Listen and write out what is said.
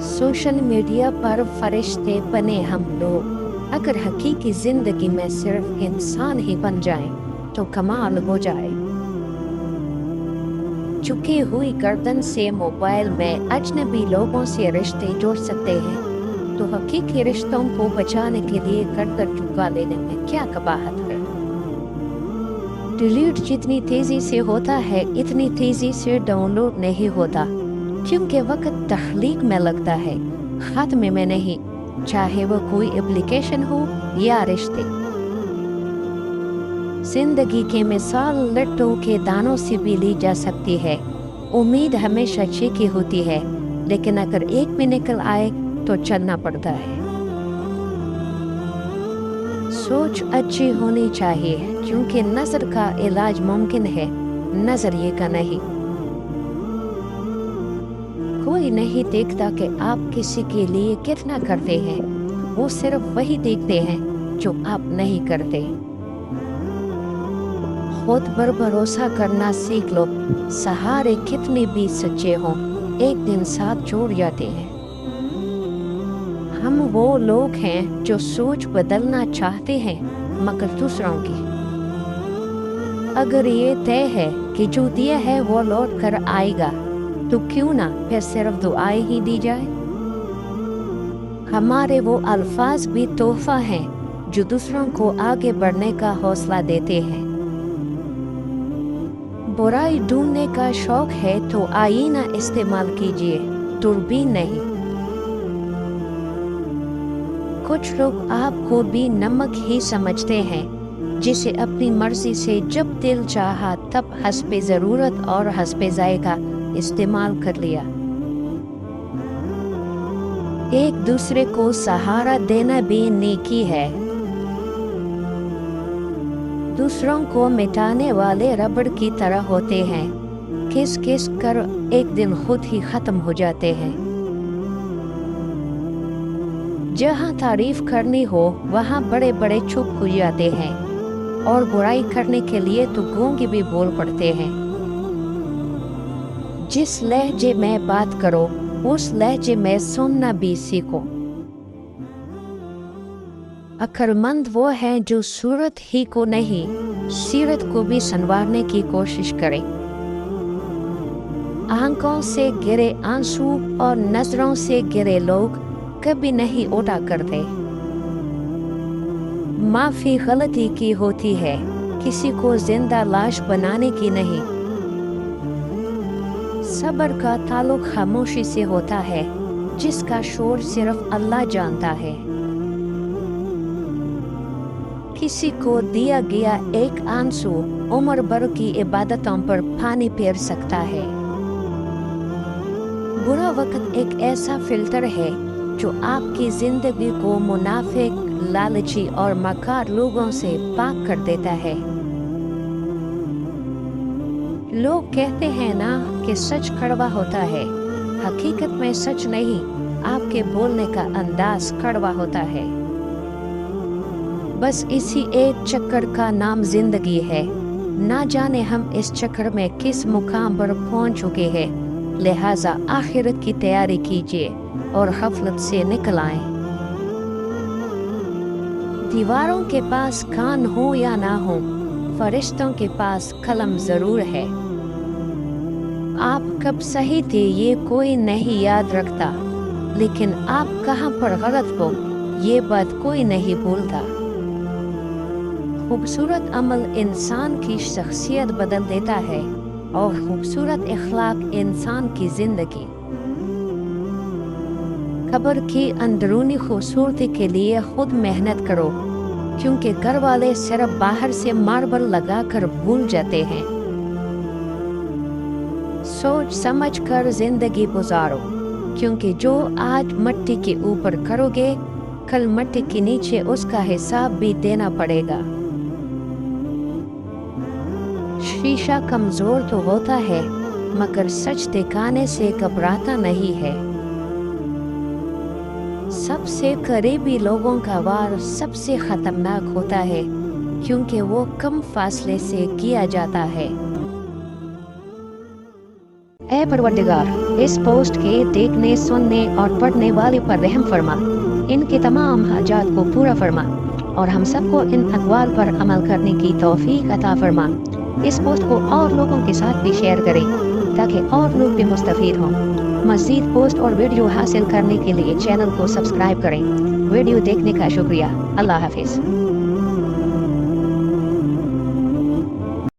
Social media पर फरिश्ते बने हम लोग, अगर हकीकी जिंदगी में सिर्फ इंसान ही बन जाएं तो कमाल हो जाए। झुकी हुई गर्दन से मोबाइल में अजनबी लोगों से रिश्ते जोड़ सकते हैं, तो हकीकी रिश्तों को बचाने के लिए गर्दन झुका लेने में क्या कबाहत है। डिलीट जितनी तेजी से होता है इतनी तेजी से डाउनलोड नहीं होता, क्योंकि वक्त तख्लीक में लगता है, खात्मे में नहीं, चाहे वो कोई एप्लीकेशन हो या रिश्ते। जिंदगी के मिसाल लट्टू के दानों से भी ली जा सकती है। उम्मीद हमेशा अच्छी की होती है, लेकिन अगर एक भी निकल आए तो चलना पड़ता है। सोच अच्छी होनी चाहिए, क्योंकि नजर का इलाज मुमकिन है, नजरिए का नहीं। कोई नहीं देखता कि आप किसी के लिए कितना करते हैं, वो सिर्फ वही देखते हैं जो आप नहीं करते। खुद पर भरोसा करना सीख लो, सहारे कितने भी सच्चे हों एक दिन साथ छोड़ जाते हैं। हम वो लोग हैं जो सोच बदलना चाहते हैं मगर दूसरों की। अगर ये तय है कि जो दिया है वो लौट कर आएगा, तो क्यों ना फिर सिर्फ दुआएं ही दी जाए। हमारे वो अल्फाज भी तोहफा हैं जो दूसरों को आगे बढ़ने का हौसला देते हैं। बुराई ढूंढने का शौक है तो आईना इस्तेमाल कीजिए, दूरबीन नहीं। कुछ लोग आपको भी नमक ही समझते हैं, जिसे अपनी मर्जी से जब दिल चाहा तब हस्बे जरूरत और हस्बे जायका इस्तेमाल कर लिया। एक दूसरे को सहारा देना भी नेकी है। दूसरों को मिटाने वाले रबड़ की तरह होते हैं, किस किस कर एक दिन खुद ही खत्म हो जाते हैं। जहाँ तारीफ करनी हो वहाँ बड़े बड़े चुप हो जाते हैं, और बुराई करने के लिए तो गूंगे भी बोल पड़ते हैं। जिस लहजे में बात करो उस लहजे में सुनना भी सीखो। अक्लमंद वो है जो सूरत ही को नहीं, सीरत को भी संवारने की कोशिश करे। आंखों से गिरे आंसू और नजरों से गिरे लोग कभी नहीं उठा करते। माफी गलती की होती है, किसी को जिंदा लाश बनाने की नहीं। सब्र का ताल्लुक खामोशी से होता है, जिसका शोर सिर्फ अल्लाह जानता है। किसी को दिया गया एक आंसू उम्र भर की इबादतों पर पानी फेर सकता है। बुरा वक्त एक ऐसा फिल्टर है जो आपकी जिंदगी को मुनाफिक, लालची और मकार लोगों से पाक कर देता है। लोग कहते हैं ना कि सच कड़वा होता है, हकीकत में सच नहीं, आपके बोलने का अंदाज कड़वा होता है। बस इसी एक चक्कर का नाम जिंदगी है। ना जाने हम इस चक्कर में किस मुकाम पर पहुंच चुके हैं, लिहाजा आखिरत की तैयारी कीजिए और गफलत से निकल आए। दीवारों के पास कान हो या ना हो, फरिश्तों के पास कलम जरूर है। आप कब सही थे ये कोई नहीं याद रखता, लेकिन आप कहाँ पर गलत हो ये बात कोई नहीं भूलता। खूबसूरत अमल इंसान की शख्सियत बदल देता है, और खूबसूरत इखलाक इंसान की जिंदगी। कब्र की अंदरूनी खूबसूरती के लिए खुद मेहनत करो, क्योंकि घर वाले सिर्फ बाहर से मार्बल लगाकर भूल जाते हैं। सोच समझ कर जिंदगी गुजारो, क्योंकि जो आज मिट्टी के ऊपर करोगे कल मिट्टी के नीचे उसका हिसाब भी देना पड़ेगा। शीशा कमजोर तो होता है, मगर सच दिखाने से घबराता नहीं है। सबसे करीबी लोगों का वार सबसे खतरनाक होता है, क्योंकि वो कम फासले से किया जाता है। اے پروردگار، اس پوسٹ کے دیکھنے، سننے اور پڑھنے والے پر رحم فرما، ان کے تمام حاجات کو پورا فرما اور ہم سب کو ان اقوال پر عمل کرنے کی توفیق عطا فرما۔ اس پوسٹ کو اور لوگوں کے ساتھ بھی شیئر کریں تاکہ اور لوگ بھی مستفید ہوں۔ مزید پوسٹ اور ویڈیو حاصل کرنے کے لیے چینل کو سبسکرائب کریں۔ ویڈیو دیکھنے کا شکریہ۔ اللہ حافظ۔